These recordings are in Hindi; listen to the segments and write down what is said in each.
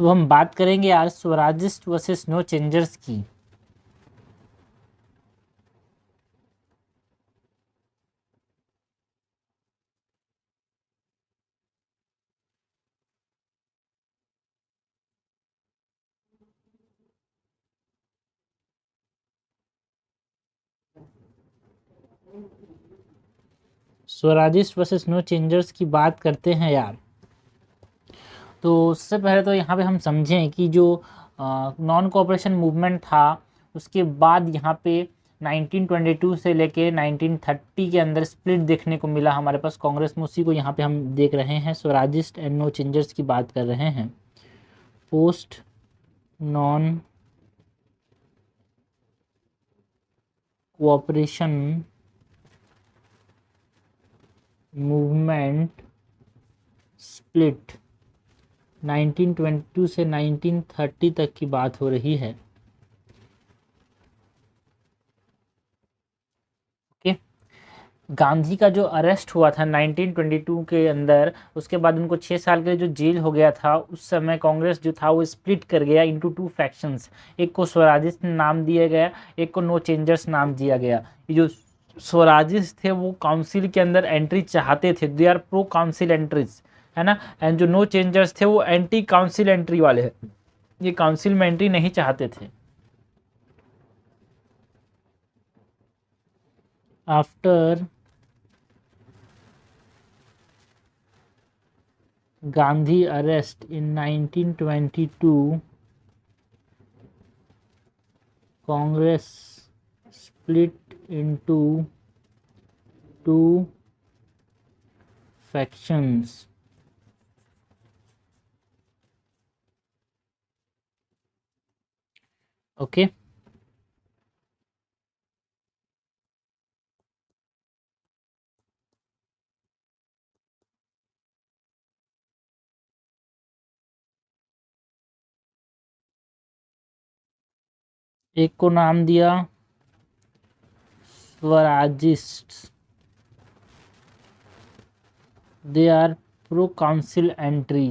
तो हम बात करेंगे यार स्वराजिस्ट वर्सेस नो चेंजर्स की। स्वराजिस्ट वर्सेस नो चेंजर्स की बात करते हैं यार। तो उससे पहले तो यहाँ पे हम समझें कि जो नॉन कोऑपरेशन मूवमेंट था उसके बाद यहाँ पे 1922 से लेके 1930 के अंदर स्प्लिट देखने को मिला हमारे पास कांग्रेस में। उसी को यहाँ पे हम देख रहे हैं, स्वराजिस्ट एंड नो चेंजर्स की बात कर रहे हैं। Post non cooperation movement split 1922 से 1930 तक की बात हो रही है। ओके, गांधी का जो अरेस्ट हुआ था 1922 के अंदर, उसके बाद उनको 6 साल के लिए जो जेल हो गया था, उस समय कांग्रेस जो था वो स्प्लिट कर गया इनटू टू फैक्शंस। एक को स्वराजिस्ट नाम दिया गया, एक को नो चेंजर्स नाम दिया गया। ये जो स्वराजिस्ट थे वो काउंसिल के अंदर एंट्री चाहते थे, they are pro council entries, है ना। एंड जो नो चेंजर्स थे वो एंटी काउंसिल एंट्री वाले हैं, ये काउंसिल में एंट्री नहीं चाहते थे। After Gandhi arrest in 1922, Congress split into two factions. Okay. एक को नाम दिया Swarajists, they are pro council entry.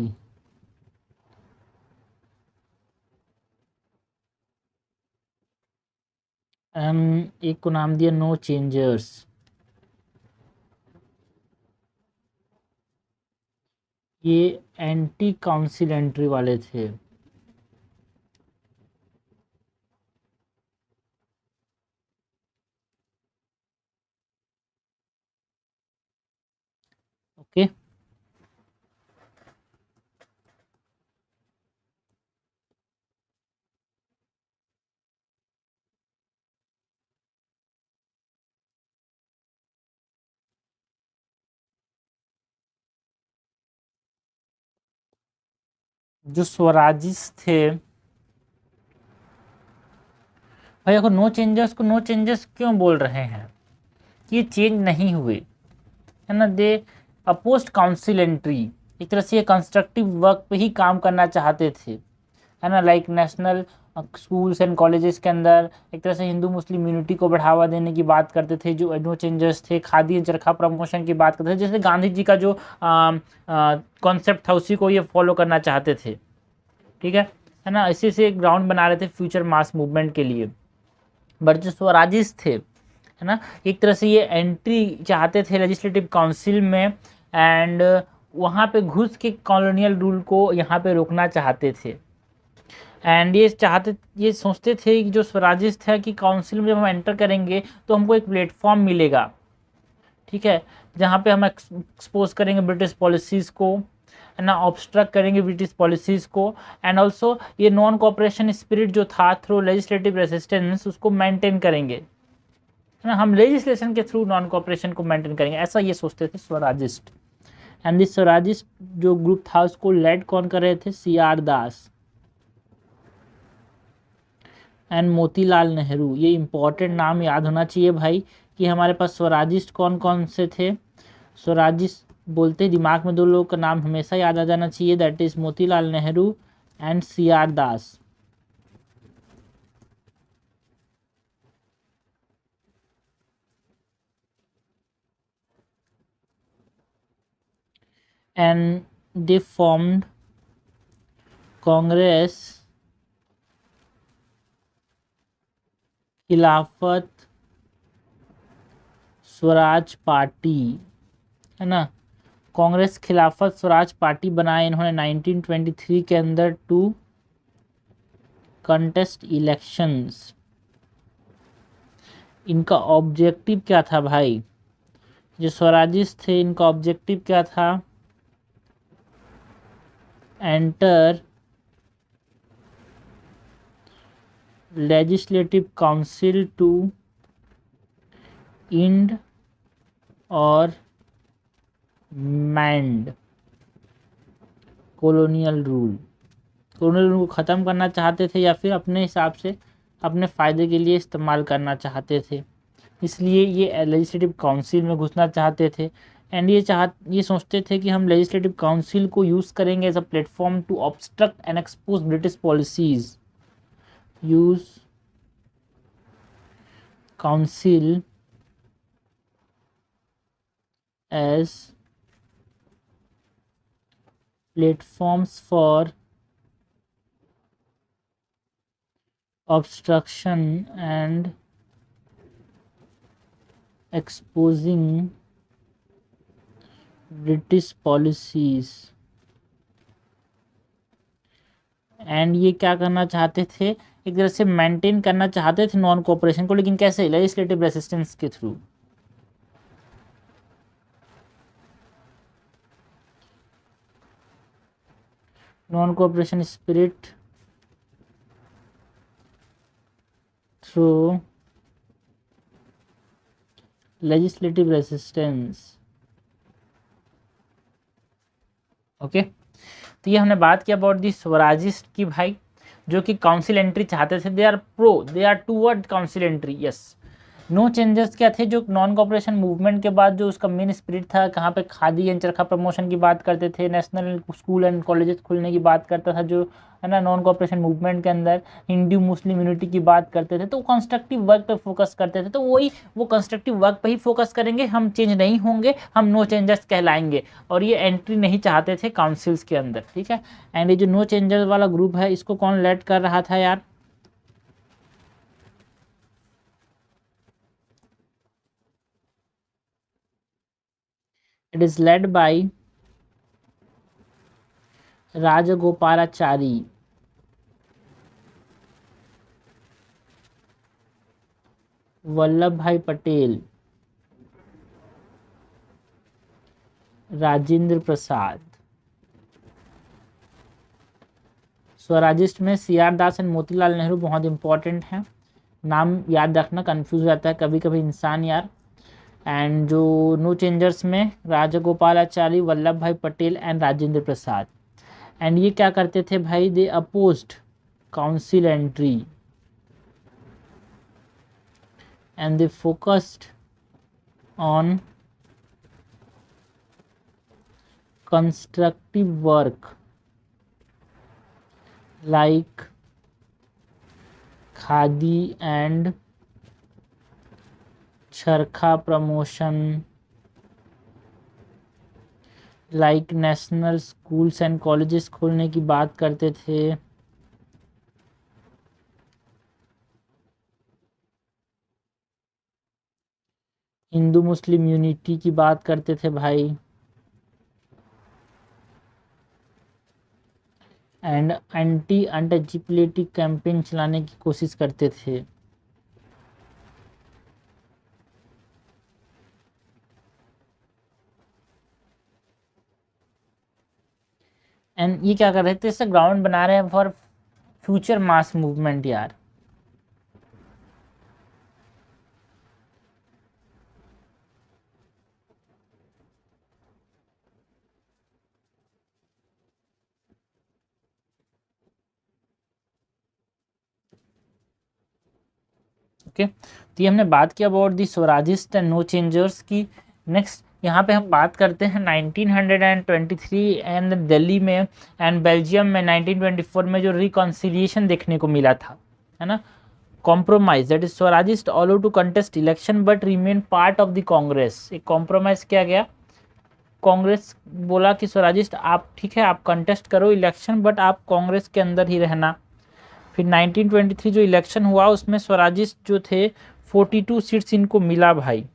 एक को नाम दिया नो चेंजर्स, ये एंटी काउंसिल एंट्री वाले थे। ओके, जो स्वराजिस्ट थे भाई, अगर नो चेंजर्स को नो चेंजर्स क्यों बोल रहे हैं? ये चेंज नहीं हुए, है ना। दे अपोस्ट काउंसिल एंट्री, एक तरह से ये कंस्ट्रक्टिव वर्क पे ही काम करना चाहते थे, है ना। Like national schools and colleges के अंदर एक तरह से हिंदू मुस्लिम यूनिटी को बढ़ावा देने की बात करते थे। जो नो चेंजर्स थे खादी एंड चरखा प्रमोशन की बात करते थे, जैसे गांधी जी का जो कॉन्सेप्ट था उसी को ये फॉलो करना चाहते थे, ठीक है ना। इसी से एक ग्राउंड बना रहे थे फ्यूचर मास मूवमेंट के लिए। बट जो स्वराजिस्ट थे, है ना, एक तरह से ये एंट्री चाहते थे लेजिस्लेटिव काउंसिल में, एंड वहाँ पे घुस के कॉलोनियल रूल को यहाँ पे रोकना चाहते थे। एंड ये सोचते थे कि जो स्वराजिस्ट है कि काउंसिल में जब हम एंटर करेंगे तो हमको एक प्लेटफॉर्म मिलेगा, ठीक है, जहाँ पे हम एक्सपोज करेंगे ब्रिटिश पॉलिसीज़ को, है ना, ऑब्स्ट्रक्ट करेंगे ब्रिटिश पॉलिसीज़ को। एंड ऑल्सो ये नॉन कोऑपरेशन स्पिरिट जो था थ्रू लेजिस्लेटिव रेसिस्टेंस उसको मेंटेन करेंगे, है ना। हम लेजिस्लेशन के थ्रू नॉन कोऑपरेशन को मेंटेन करेंगे, ऐसा ये सोचते थे स्वराजिस्ट। एंड दिस स्वराजिस्ट जो ग्रुप था उसको लेड कौन कर रहे थे? C R Das and Motilal Nehru. ये इंपॉर्टेंट नाम याद होना चाहिए भाई कि हमारे पास स्वराजिस्ट कौन कौन से थे। स्वराजिस्ट बोलते ही दिमाग में दो लोगों का नाम हमेशा याद आ जाना चाहिए, that is Motilal Nehru and C R Das. And they formed Congress Khilafat Swaraj party, है ना, कांग्रेस खिलाफत स्वराज पार्टी बनाए इन्होंने 1923 के अंदर टू कंटेस्ट इलेक्शंस। इनका ऑब्जेक्टिव क्या था भाई, जो स्वराजिस्ट थे इनका ऑब्जेक्टिव क्या था, enter legislative council to end और mend colonial rule. Colonial rule को ख़त्म करना चाहते थे या फिर अपने हिसाब से अपने फ़ायदे के लिए इस्तेमाल करना चाहते थे, इसलिए ये लेजिस्लेटिव काउंसिल में घुसना चाहते थे। एंड ये सोचते थे कि हम लेजिस्लेटिव काउंसिल को यूज़ करेंगे as a platform to obstruct and expose British policies. Use council as platforms for obstruction and exposing British policies। And ये क्या करना चाहते थे, एक तरह से मेंटेन करना चाहते थे नॉन कोऑपरेशन को, लेकिन कैसे, लेजिस्लेटिव रेसिस्टेंस के through. Non cooperation spirit through legislative resistance. Okay, तो ये हमने बात किया अबाउट दी स्वराजिस्ट की भाई, जो कि काउंसिल एंट्री चाहते थे। They are toward council entry, yes. No changes क्या थे, जो नॉन कॉपरेशन मूवमेंट के बाद जो उसका मेन स्पिरिट था, कहाँ पे खादी एंड चरखा प्रमोशन की बात करते थे, नेशनल स्कूल एंड कॉलेजेस खुलने की बात करता था, जो है ना नॉन कॉपरेशन मूवमेंट के अंदर हिंदू मुस्लिम यूनिटी की बात करते थे, तो कंस्ट्रक्टिव वर्क पे फोकस करते थे। तो वो कंस्ट्रक्टिव वर्क पे ही फोकस करेंगे, हम चेंज नहीं होंगे, हम नो चेंजर्स कहलाएंगे। और ये एंट्री नहीं चाहते थे काउंसिल्स के अंदर, ठीक है। एंड ये जो नो चेंजर्स वाला ग्रुप है, इसको कौन लेड कर रहा था यार, it is led by Rajagopalachari, Vallabh Bhai Patel, Rajendra Prasad. Swarajist में CR Das and Motilal Nehru बहुत इंपॉर्टेंट हैं, नाम याद रखना, कंफ्यूज हो जाता है कभी कभी इंसान यार। एंड जो नो चेंजर्स में राजगोपालाचारी, वल्लभ भाई पटेल एंड राजेंद्र प्रसाद। एंड ये क्या करते थे भाई, they opposed council entry and they focused on constructive work like khadi and charkha promotion, like national schools and colleges खोलने की बात करते थे। हिंदू मुस्लिम यूनिटी की बात करते थे भाई। एंड एंटी अनटचेबिलिटी कैंपेन चलाने की कोशिश करते थे। एंड ये क्या कर रहे थे, इससे ग्राउंड बना रहे हैं फॉर फ्यूचर मास मूवमेंट यार। ओके, तो ये हमने बात किया about the Swarajist and no changers की। नेक्स्ट यहाँ पे हम बात करते हैं 1923 एंड दिल्ली में एंड बेल्जियम में 1924 में जो रिकॉन्सिलिएशन देखने को मिला था, है ना, compromise, that is Swarajist allow to contest election but remain part of the Congress. एक कॉम्प्रोमाइज किया गया, कांग्रेस बोला कि स्वराजिस्ट आप ठीक है, आप कंटेस्ट करो इलेक्शन, बट आप कांग्रेस के अंदर ही रहना। फिर 1923 जो इलेक्शन हुआ उसमें स्वराजिस्ट जो थे 42 सीट्स इनको मिला भाई।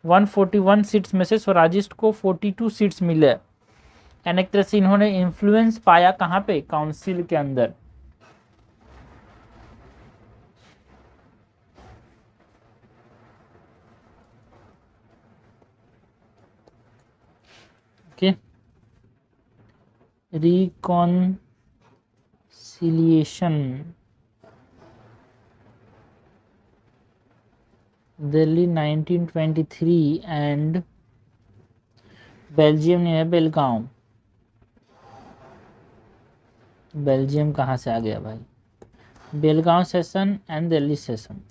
141 सीट्स में से स्वराजिस्ट को 42 सीट्स मिले, यानी एक तरह से इन्होंने इन्फ्लुएंस पाया कहाँ पे, काउंसिल के अंदर। Okay, reconciliation Delhi 1923 and Belgium ने है बेलगांव। बेल्जियम कहाँ से आ गया भाई, Belgaum session and Delhi session.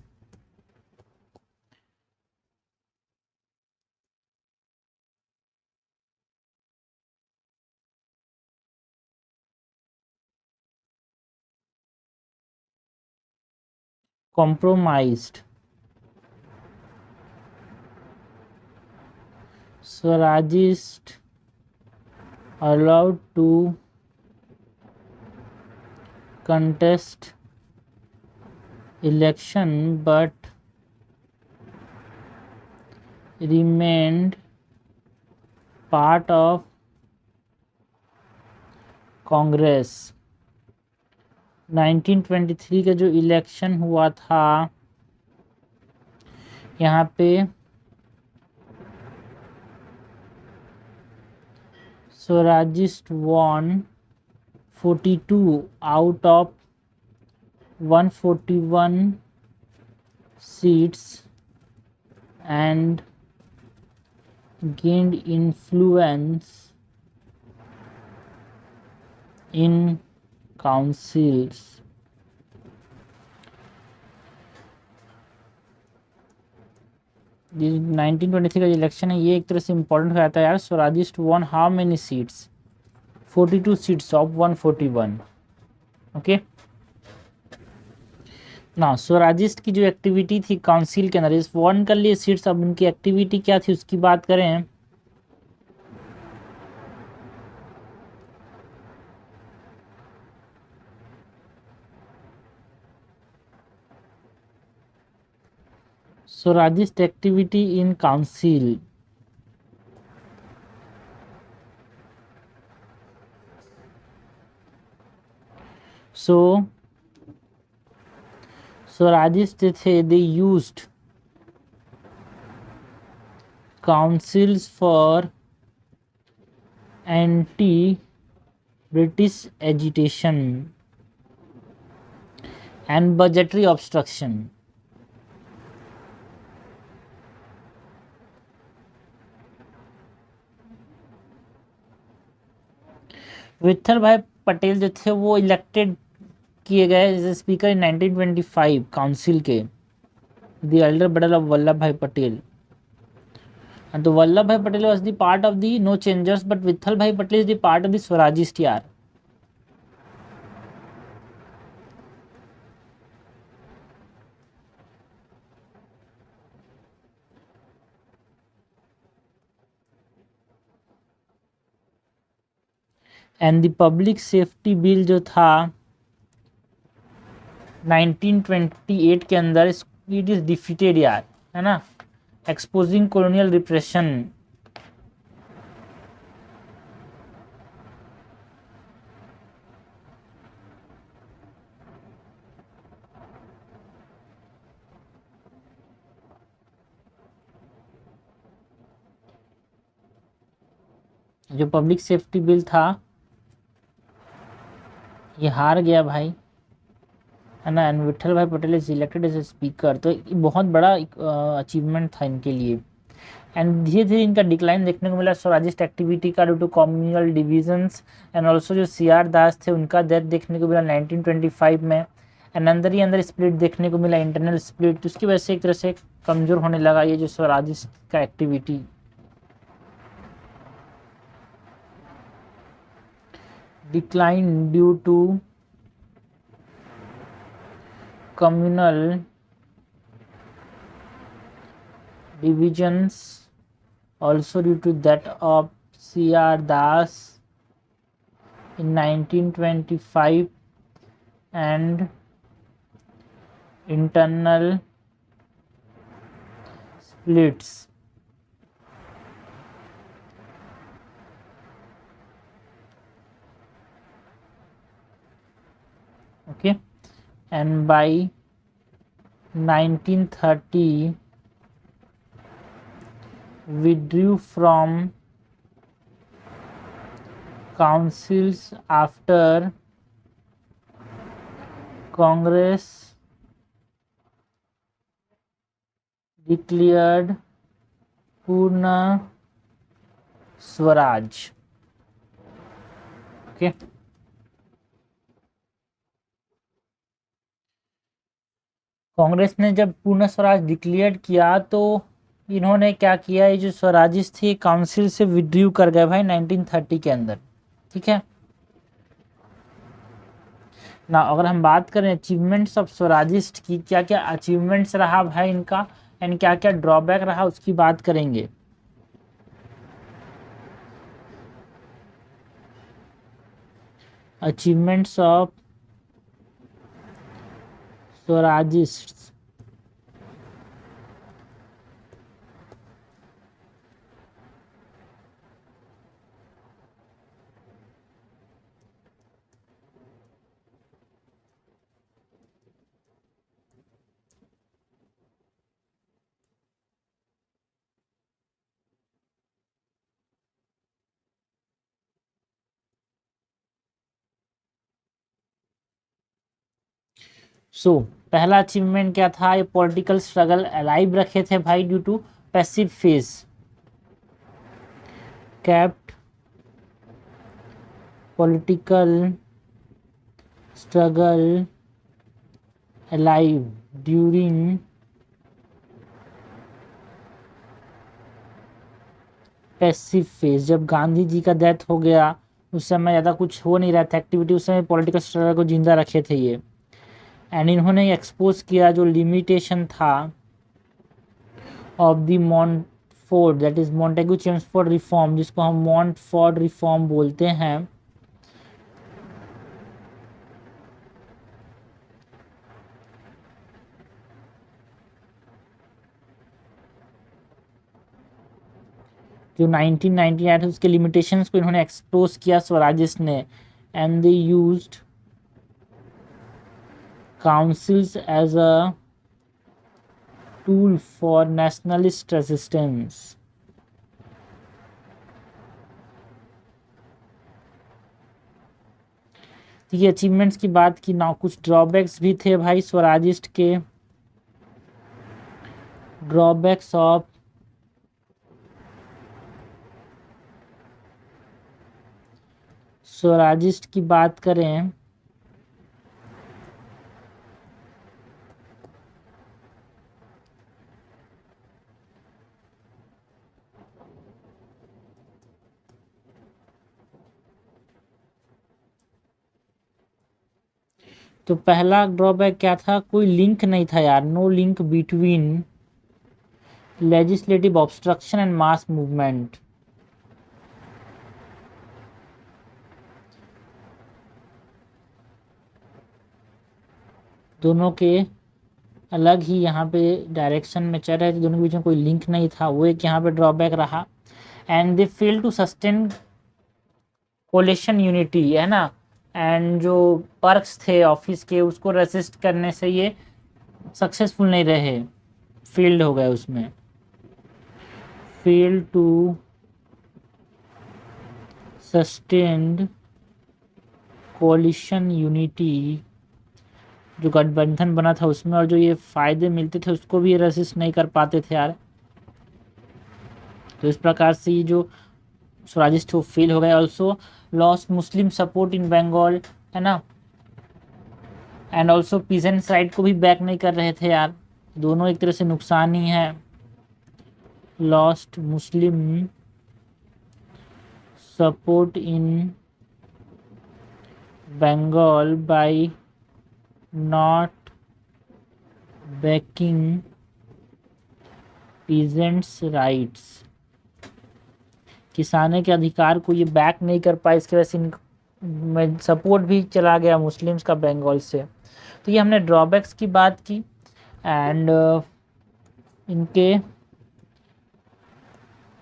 compromised Swarajist allowed to contest election but remained part of Congress। 1923 का जो इलेक्शन हुआ था यहाँ पे Swarajist won 42 out of 141 seats and gained influence in councils। ये 1923 का इलेक्शन है, ये एक तरह से इम्पोर्टेंट हो जाता है यार। Swarajist won how many seats, 42 seats of 141। Okay ना, स्वराजिस्ट की जो एक्टिविटी थी काउंसिल के अंदर, इस वॉन कर लिए सीट्स, अब उनकी एक्टिविटी क्या थी उसकी बात करें। Swarajist activity in council। So Swarajist थे, they used councils for anti-British agitation and budgetary obstruction। Vitthal Bhai Patel जो थे वो इलेक्टेड किए गए एज स्पीकर इन 1925 काउंसिल के, the elder brother of Vallabh Bhai Patel. तो Vallabh Bhai Patel was the part of the no changers, but Vithal Bhai Patel is the part of the Swarajist यार। And the public safety bill जो था 1928 के अंदर, इट इज डिफीटेड यार, है ना, एक्सपोजिंग कॉलोनियल रिप्रेशन। जो पब्लिक सेफ्टी बिल था ये हार गया भाई, है ना, and Vithal Bhai Patel is elected as a speaker. तो ये बहुत बड़ा अचीवमेंट था इनके लिए। एंड धीरे धीरे इनका डिक्लाइन देखने को मिला स्वराजिस्ट एक्टिविटी का, due to communal divisions and also जो CR दास थे उनका डेथ देखने को मिला 1925 में। एंड अंदर ही अंदर स्प्लिट देखने को मिला, इंटरनल स्प्लिट, तो उसकी वजह से एक तरह से कमज़ोर होने लगा ये जो स्वराजिस्ट का activity. Decline due to communal divisions, also due to that of C.R. Das in 1925 and internal splits. Okay, and by 1930 withdrew from councils after Congress declared Purna Swaraj. Okay. Congress ने जब पूर्ण स्वराज डिक्लेयर किया तो इन्होंने क्या किया, ये जो स्वराजिस्ट थी काउंसिल से विड्रू कर गए भाई 1930 के अंदर। ठीक है ना। अगर हम बात करें अचीवमेंट्स ऑफ स्वराजिस्ट की, क्या क्या अचीवमेंट्स रहा भाई इनका एंड क्या क्या ड्रॉबैक रहा, उसकी बात करेंगे। Achievements of Swarajist. पहला अचीवमेंट क्या था, ये पॉलिटिकल स्ट्रगल अलाइव रखे थे भाई due to passive phase, kept political struggle alive during passive phase. जब गांधी जी का डेथ हो गया उस समय ज़्यादा कुछ हो नहीं रहा था एक्टिविटी, उस समय पॉलिटिकल स्ट्रगल को जिंदा रखे थे ये। एंड इन्होंने एक्सपोज किया जो लिमिटेशन था of the Montford, that is Montagu Chelmsford reform, जिसको हम मॉन्टफोर्ड रिफॉर्म बोलते हैं। जो 1998 उसके लिमिटेशंस को इन्होंने एक्सपोज किया स्वराजिस्ट ने। And they used councils as a tool for nationalist resistance. तो ये अचीवमेंट्स की बात की ना, कुछ ड्रॉबैक्स भी थे भाई स्वराजिस्ट के। ड्रॉबैक्स ऑफ स्वराजिस्ट की बात करें तो पहला ड्रॉबैक क्या था, कोई लिंक नहीं था यार, no link between legislative obstruction and mass movement. दोनों के अलग ही यहाँ पे डायरेक्शन में चल रहे थे, दोनों के बीच में कोई लिंक नहीं था, वो एक यहाँ पे ड्रॉबैक रहा। And they fail to sustain coalition unity, है ना। एंड जो पर्क्स थे ऑफिस के उसको रेसिस्ट करने से ये सक्सेसफुल नहीं रहे, फेल्ड हो गए उसमें। Fail to sustained coalition unity, जो गठबंधन बना था उसमें, और जो ये फायदे मिलते थे उसको भी ये रेसिस्ट नहीं कर पाते थे यार। तो इस प्रकार से ये जो स्वराजिस्ट वो फेल हो गए। Also lost Muslim support in Bengal, है ना। एंड ऑल्सो पीजेंट्स राइट को भी बैक नहीं कर रहे थे यार, दोनों एक तरह से नुकसान ही है। Lost Muslim support in Bengal by not backing peasants rights. किसानों के अधिकार को ये बैक नहीं कर पाए, इसकी वजह से में सपोर्ट भी चला गया मुस्लिम्स का बंगाल से। तो ये हमने ड्रॉबैक्स की बात की एंड इनके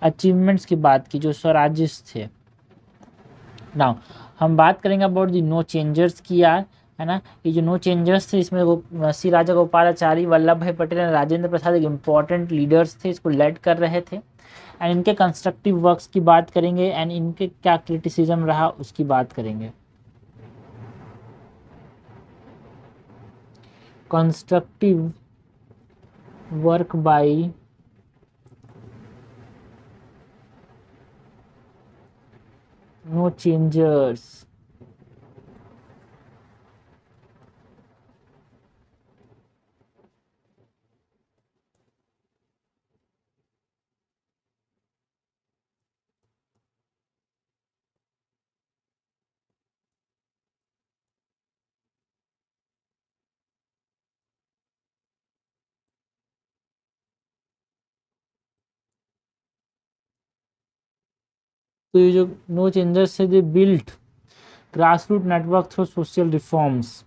अचीवमेंट्स की बात की जो स्वराजिस्ट थे। नाउ हम बात करेंगे अबाउट दी नो चेंजर्स की यार, है ना। ये जो नो चेंजर्स थे इसमें श्री राजा गोपालाचारी, वल्लभ भाई पटेल और राजेंद्र प्रसाद एक इम्पॉर्टेंट लीडर्स थे, इसको लेड कर रहे थे। एंड इनके कंस्ट्रक्टिव वर्क्स की बात करेंगे एंड इनके क्या क्रिटिसिज्म रहा उसकी बात करेंगे। Constructive work by no changers. तो ये जो नो चेंजर्स है they built grass root network through social reforms.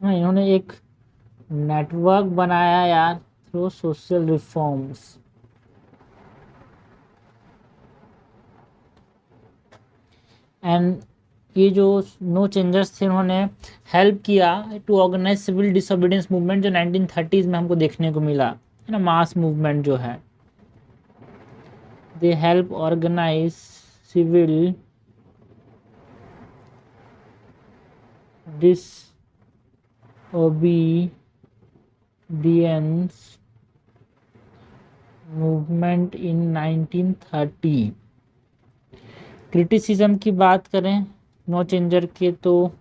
इन्होंने एक नेटवर्क बनाया यार थ्रू सोशल रिफॉर्म्स। एंड ये जो नो चेंजर्स थे उन्होंने हेल्प किया to organise civil disobedience movement जो 1930s में हमको देखने को मिला, है ना, मास मूवमेंट जो है। They help organise civil disobedience movement in 1930। Criticism की बात करें नो चेंजर के तो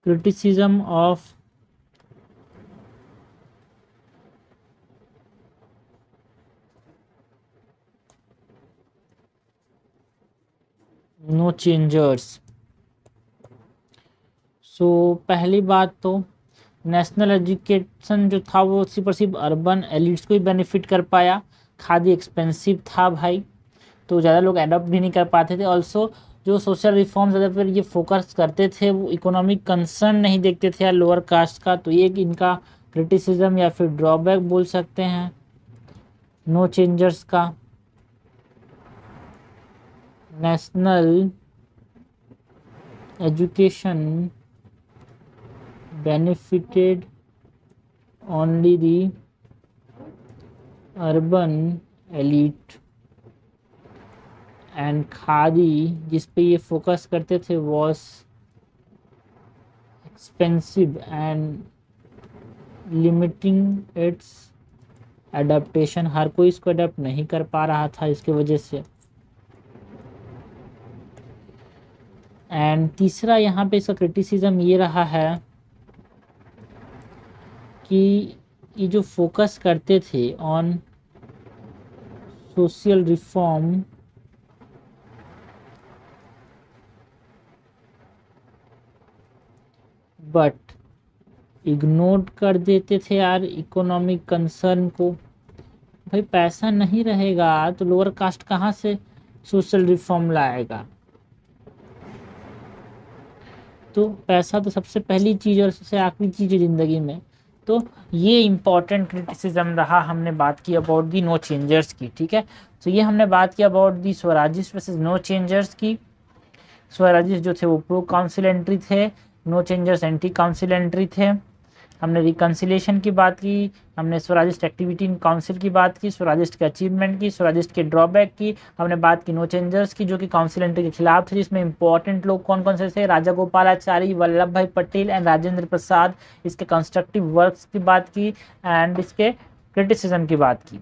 criticism of no changers. So पहली बात तो नेशनल एजुकेशन जो था वो सिर्फ अर्बन एलिट्स को ही बेनिफिट कर पाया। खादी एक्सपेंसिव था भाई, तो ज़्यादा लोग एडॉप्ट भी नहीं कर पाते थे। ऑल्सो जो सोशल रिफॉर्म ज़्यादा पर ये फोकस करते थे वो इकोनॉमिक कंसर्न नहीं देखते थे या लोअर कास्ट का, तो ये एक इनका क्रिटिसिज्म या फिर ड्रॉबैक बोल सकते हैं नो चेंजर्स का। National education benefited only the urban elite and khadi जिस पे ये फोकस करते थे was expensive and limiting its adaptation। हर कोई इसको अडेप्ट नहीं कर पा रहा था इसके वजह से। एंड तीसरा यहाँ पे इसका क्रिटिसिज्म ये रहा है कि ये जो फोकस करते थे on social reform but ignore कर देते थे यार इकोनॉमिक कंसर्न को। भाई पैसा नहीं रहेगा तो लोअर कास्ट कहाँ से सोशल रिफॉर्म लाएगा। तो पैसा तो सबसे पहली चीज़ और सबसे आखिरी चीज़ है ज़िंदगी में। तो ये इम्पॉर्टेंट क्रिटिसिज्म रहा। हमने बात की अबाउट दी नो चेंजर्स की, ठीक है। तो ये हमने बात की about the Swarajist versus no changers की। स्वराजिस्ट जो थे वो प्रो काउंसिल एंट्री थे, no changers anti council entry थे। हमने रिकन्सिलेशन की बात की, हमने स्वराजिस्ट एक्टिविटी इन काउंसिल की बात की, स्वराजिस्ट के अचीवमेंट की, स्वराजिस्ट के ड्रॉबैक की। हमने बात की नो चेंजर्स की जो कि काउंसिल एंट्री के खिलाफ थे, जिसमें इंपॉर्टेंट लोग कौन कौन से थे, राजा गोपालाचारी, वल्लभ भाई पटेल एंड राजेंद्र प्रसाद। इसके कंस्ट्रक्टिव वर्क्स की बात की एंड इसके क्रिटिसिज्म की बात की।